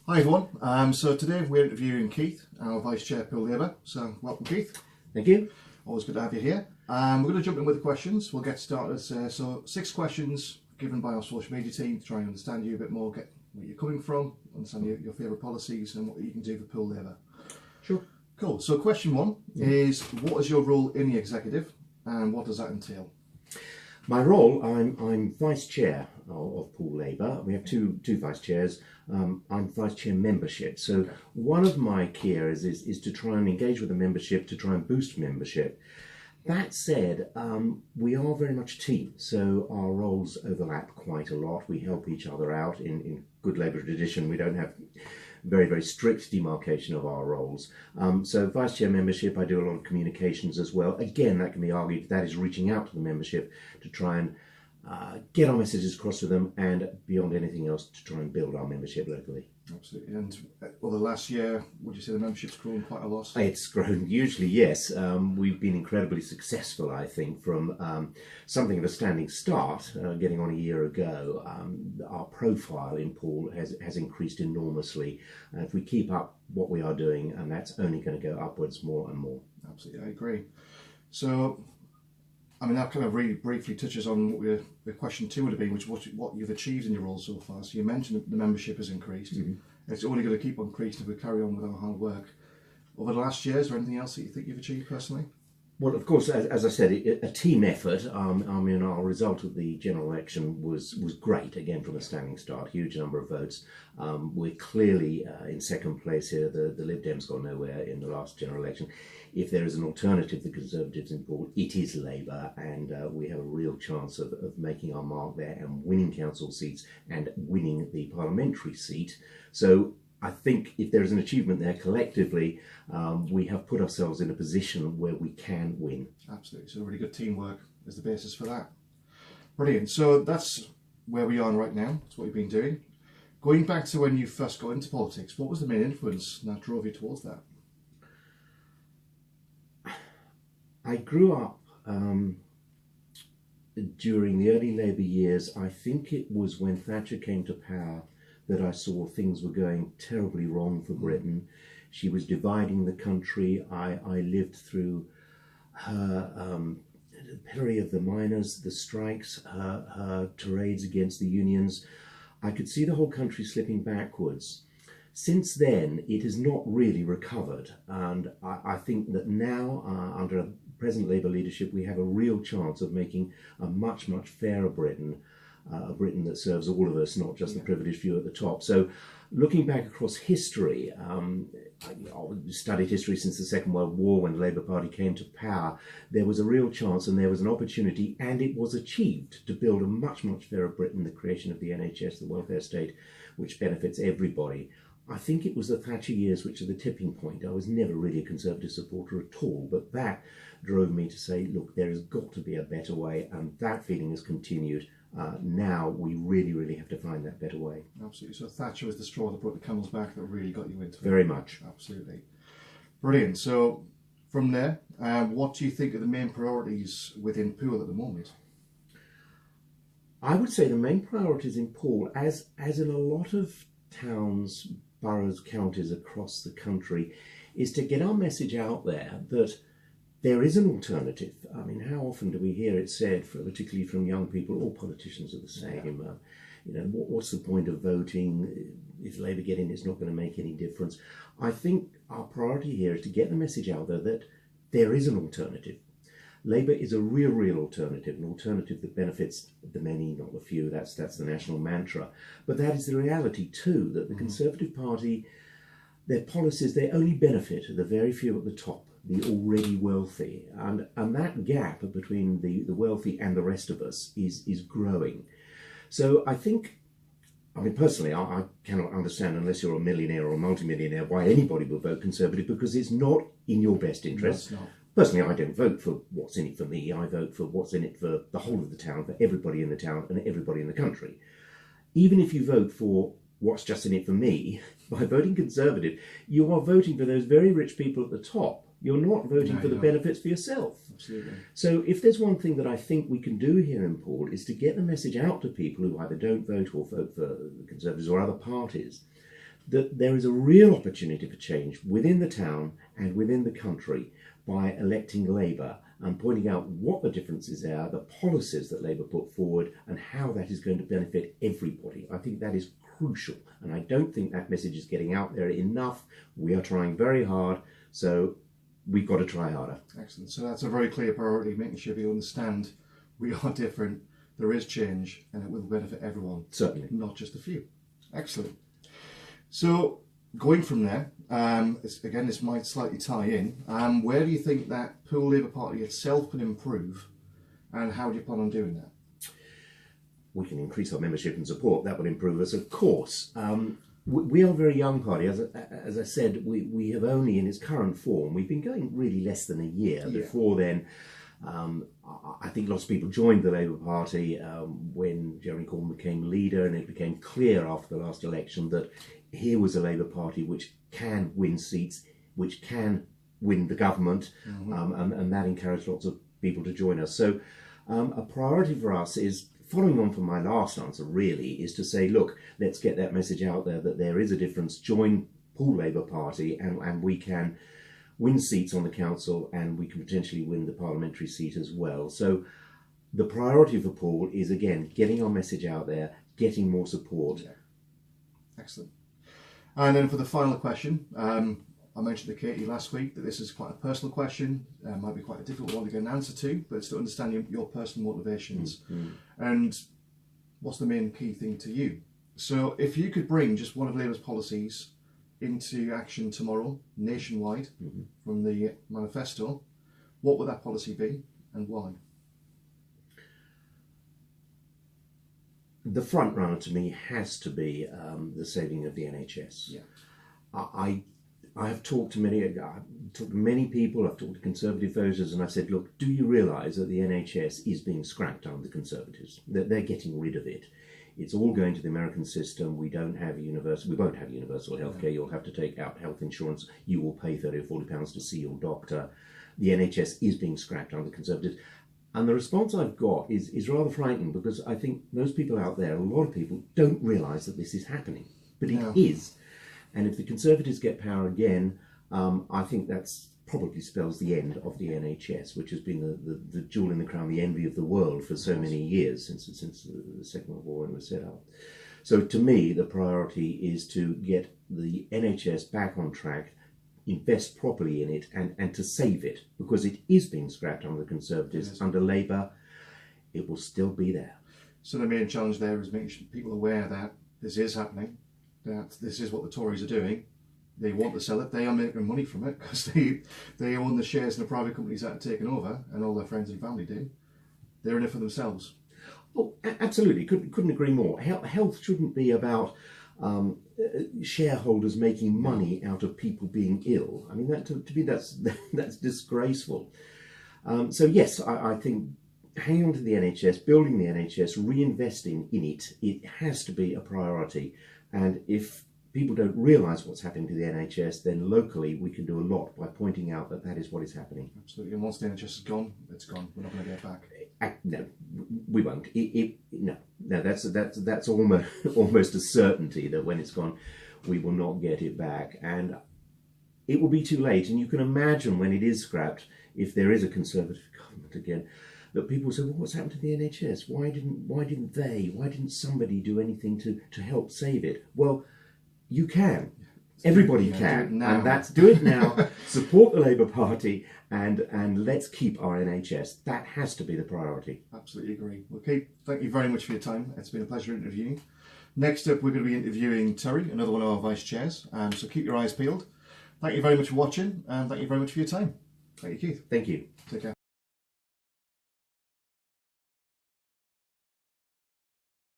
Hi everyone, so today we're interviewing Keith, our Vice Chair Poole Labour, so welcome Keith. Thank you. Always good to have you here. We're going to jump in with the questions. We'll get started. So 6 questions given by our social media team to try and understand you a bit more, get where you're coming from, understand your favourite policies and what you can do for Poole Labour. Sure. Cool, so question 1 is, what is your role in the executive and what does that entail? My role, I'm Vice Chair of Poole Labour. We have two Vice Chairs. I'm Vice Chair membership. So one of my key areas is to try and engage with the membership, to try and boost membership. That said, we are very much a team, so our roles overlap quite a lot. We help each other out in good Labour tradition. We don't have very, very strict demarcation of our roles. So Vice Chair membership, I do a lot of communications as well. Again, that can be argued that is reaching out to the membership to try and get our messages across to them, and beyond anything else, to try and build our membership locally. Absolutely. And over the last year, would you say the membership's grown quite a lot? It's grown hugely, yes. We've been incredibly successful, I think, from something of a standing start, getting on a year ago. Our profile in Poole has increased enormously. If we keep up what we are doing, and that's only going to go upwards more and more. Absolutely, I agree. So, I mean, that kind of really briefly touches on what the question 2 would have been, which is what you've achieved in your role so far. So you mentioned that the membership has increased. It's only going to keep on increasing if we carry on with our hard work. Over the last year, is there anything else that you think you've achieved personally? Well, of course, as I said, a team effort. I mean, our result of the general election was great, again, from a standing start, huge number of votes. We're clearly in second place here. The Lib Dems got nowhere in the last general election. If there is an alternative, the Conservatives in Poole, it is Labour, and we have a real chance of making our mark there and winning council seats and winning the parliamentary seat. So I think if there is an achievement there collectively, we have put ourselves in a position where we can win. Absolutely. So really good teamwork is the basis for that. Brilliant. So that's where we are right now. That's what you've been doing. Going back to when you first got into politics, what was the main influence that drove you towards that? I grew up during the early Labour years. I think it was when Thatcher came to power that I saw things were going terribly wrong for Britain. She was dividing the country. I lived through her pillory of the miners, the strikes, her tirades against the unions. I could see the whole country slipping backwards. Since then, it has not really recovered, and I think that now, under present Labour leadership, we have a real chance of making a much, much fairer Britain, a Britain that serves all of us, not just the privileged few at the top. So, looking back across history, I studied history since the Second World War when the Labour Party came to power. There was a real chance and there was an opportunity, and it was achieved, to build a much, much fairer Britain, the creation of the NHS, the welfare state, which benefits everybody. I think it was the Thatcher years which are the tipping point. I was never really a Conservative supporter at all, but that drove me to say, look, there has got to be a better way, and that feeling has continued. Now we really, really have to find that better way. Absolutely. So Thatcher was the straw that brought the camel's back that really got you into it. Very much. Absolutely. Brilliant. So from there, what do you think are the main priorities within Poole at the moment? I would say the main priorities in Poole, as in a lot of towns, boroughs, counties across the country, is to get our message out there that there is an alternative. I mean, how often do we hear it said, particularly from young people? All politicians are the same. You know, what's the point of voting? If Labour get in, it's not going to make any difference. I think our priority here is to get the message out there that there is an alternative. Labour is a real alternative, an alternative that benefits the many, not the few. That's the national mantra. But that is the reality too, that the Conservative Party, their policies, they only benefit the very few at the top, the already wealthy. And that gap between the wealthy and the rest of us is growing. So I think, I mean, personally, I cannot understand, unless you're a millionaire or a multimillionaire, why anybody will vote Conservative, because it's not in your best interest. No, it's not. Personally, I don't vote for what's in it for me. I vote for what's in it for the whole of the town, for everybody in the town and everybody in the country. Even if you vote for what's just in it for me, by voting Conservative, you are voting for those very rich people at the top. You're not voting for the benefits for yourself. Absolutely. So if there's one thing that I think we can do here in Poole is to get the message out to people who either don't vote or vote for the Conservatives or other parties, that there is a real opportunity for change within the town and within the country by electing Labour and pointing out what the differences are, the policies that Labour put forward, and how that is going to benefit everybody. I think that is crucial, and I don't think that message is getting out there enough. We are trying very hard, so we've got to try harder. Excellent. So that's a very clear priority, making sure people understand we are different, there is change, and it will benefit everyone. Certainly. Not just a few. Excellent. So going from there, again, this might slightly tie in, where do you think that Poole Labour Party itself can improve, and how do you plan on doing that? We can increase our membership and support. That would improve us, of course. We are a very young party. As I said, we have only, in its current form, we've been going really less than a year. Yeah. Before then, I think lots of people joined the Labour Party when Jeremy Corbyn became leader, and it became clear after the last election that here was a Labour Party which can win seats, which can win the government, and that encouraged lots of people to join us. So a priority for us is, following on from my last answer really, is to say, look, let's get that message out there that there is a difference. Join Poole Labour Party and we can win seats on the council, and we can potentially win the parliamentary seat as well. So the priority for Poole is, again, getting our message out there, getting more support. Yeah. Excellent. And then for the final question, I mentioned to Katie last week that this is quite a personal question, might be quite a difficult one to get an answer to, but it's to understand your personal motivations and what's the main key thing to you. So if you could bring just one of Labour's policies into action tomorrow, nationwide, from the manifesto, what would that policy be and why? The front runner to me has to be the saving of the NHS. Yeah. I have talked to many people, I've talked to Conservative voters, and I've said, look, do you realise that the NHS is being scrapped under the Conservatives? That they're getting rid of it. It's all going to the American system. We won't have universal healthcare. You'll have to take out health insurance. You will pay £30 or £40 to see your doctor. The NHS is being scrapped under the Conservatives. And the response I've got is rather frightening, because I think most people out there, a lot of people, don't realise that this is happening. But it is. And if the Conservatives get power again, I think that's probably spells the end of the NHS, which has been the jewel in the crown, the envy of the world for so many years, since the Second World War when it was set up. So to me, the priority is to get the NHS back on track, invest properly in it, and to save it, because it is being scrapped under the Conservatives. Under Labour, it will still be there. So the main challenge there is making people aware that this is happening, that this is what the Tories are doing. They want to sell it. They are making money from it because they own the shares in the private companies that are taken over, and all their friends and family do. They're in it for themselves. Oh, absolutely. Couldn't agree more. Health shouldn't be about shareholders making money out of people being ill. I mean, that to me that's disgraceful. So yes, I think hanging on to the NHS, building the NHS, reinvesting in it, it has to be a priority. And if people don't realise what's happening to the NHS, then locally we can do a lot by pointing out that that is what is happening. Absolutely. And once the NHS is gone, it's gone. We're not going to get it back. No, we won't. No. That's almost a certainty that when it's gone, we will not get it back, and it will be too late. And you can imagine when it is scrapped, if there is a Conservative government again, that people say, well, what's happened to the NHS? Why didn't somebody do anything to help save it? Well, you can. Everybody can. And that's do it now. Support the Labour Party and let's keep our NHS. That has to be the priority. Absolutely agree. Well, Kate, thank you very much for your time. It's been a pleasure interviewing. Next up, we're going to be interviewing Terry, another one of our vice chairs. So keep your eyes peeled. Thank you very much for watching, and thank you very much for your time. Thank you, Keith. Thank you. Take care.